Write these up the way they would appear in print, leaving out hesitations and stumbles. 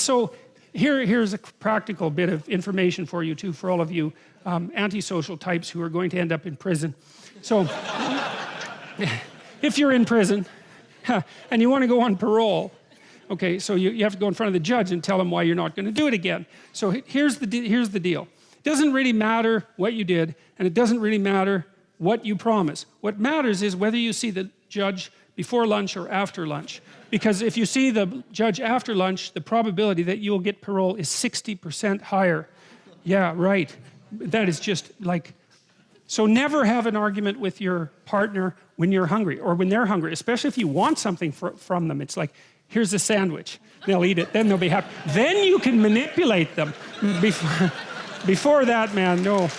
so here's a practical bit of information for you too, for all of you antisocial types who are going to end up in prison. So if you're in prison and you want to go on parole, okay, so you have to go in front of the judge and tell him why you're not going to do it again. So here's the deal. It doesn't really matter what you did, and it doesn't really matter what you promise. What matters is whether you see the judge before lunch or after lunch. Because if you see the judge after lunch, the probability that you'll get parole is 60% higher. Yeah, right. That is just like... So never have an argument with your partner when you're hungry or when they're hungry, especially if you want something from them. It's like, here's a sandwich. They'll eat it, then they'll be happy. Then you can manipulate them. Before that, man, no.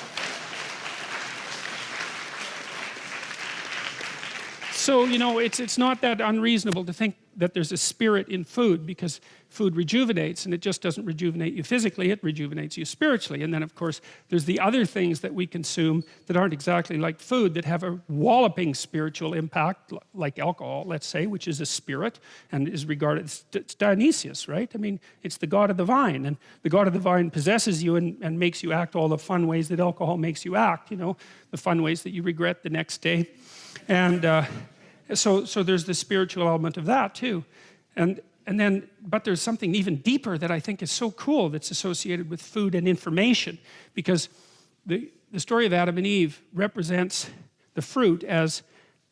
So, you know, it's not that unreasonable to think that there's a spirit in food, because food rejuvenates, and it just doesn't rejuvenate you physically, it rejuvenates you spiritually. And then of course there's the other things that we consume that aren't exactly like food, that have a walloping spiritual impact, like alcohol, let's say, which is a spirit and is regarded, it's Dionysius, right? I mean, it's the god of the vine, and the god of the vine possesses you and makes you act all the fun ways that alcohol makes you act, you know, the fun ways that you regret the next day. And so there's the spiritual element of that too. And then, but there's something even deeper that I think is so cool that's associated with food and information, because the story of Adam and Eve represents the fruit as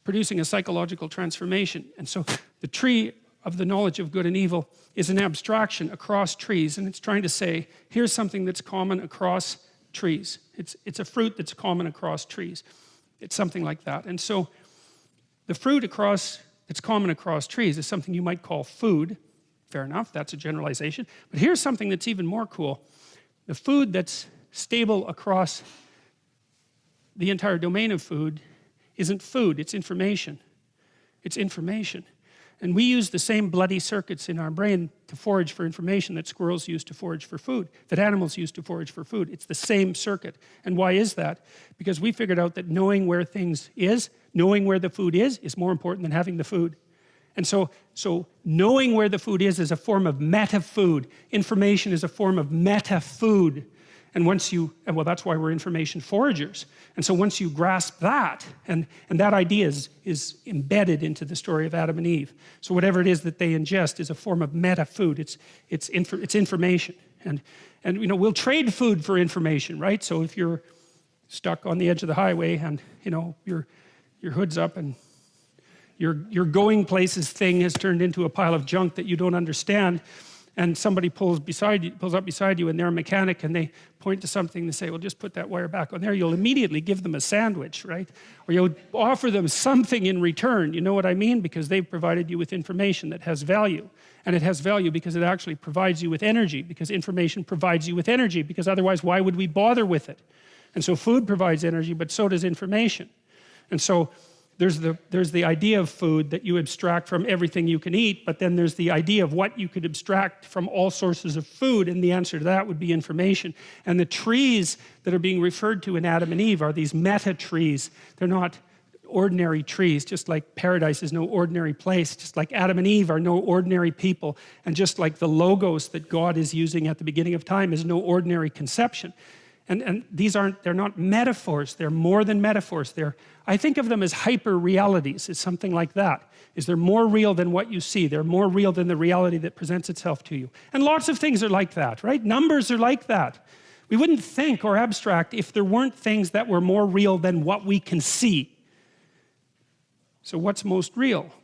producing a psychological transformation. And so the tree of the knowledge of good and evil is an abstraction across trees, and it's trying to say, here's something that's common across trees. It's a fruit that's common across trees. It's something like that. And so the fruit that's common across trees is something you might call food. Fair enough, that's a generalization. But here's something that's even more cool. The food that's stable across the entire domain of food isn't food, it's information. It's information. And we use the same bloody circuits in our brain to forage for information that squirrels use to forage for food, that animals use to forage for food. It's the same circuit. And why is that? Because we figured out that knowing where things is, knowing where the food is more important than having the food. And so knowing where the food is a form of meta-food. Information is a form of meta-food. And once you, well, that's why we're information foragers. And so once you grasp that, and that idea is embedded into the story of Adam and Eve. So whatever it is that they ingest is a form of meta-food. It's information. And you know, we'll trade food for information, right? So if you're stuck on the edge of the highway and, you know, your hood's up and your going places thing has turned into a pile of junk that you don't understand, and somebody pulls up beside you and they're a mechanic and they point to something and say, well, just put that wire back on there, you'll immediately give them a sandwich, right? Or you'll offer them something in return, you know what I mean? Because they've provided you with information that has value. And it has value because it actually provides you with energy, because information provides you with energy, because otherwise why would we bother with it? And so food provides energy, but so does information. And so there's the idea of food that you abstract from everything you can eat, but then there's the idea of what you could abstract from all sources of food, and the answer to that would be information. And the trees that are being referred to in Adam and Eve are these meta trees. They're not ordinary trees, just like paradise is no ordinary place, just like Adam and Eve are no ordinary people, and just like the logos that God is using at the beginning of time is no ordinary conception. And they're not metaphors, they're more than metaphors. I think of them as hyper realities, it's something like that. They're more real than what you see, they're more real than the reality that presents itself to you. And lots of things are like that, right? Numbers are like that. We wouldn't think or abstract if there weren't things that were more real than what we can see. So what's most real?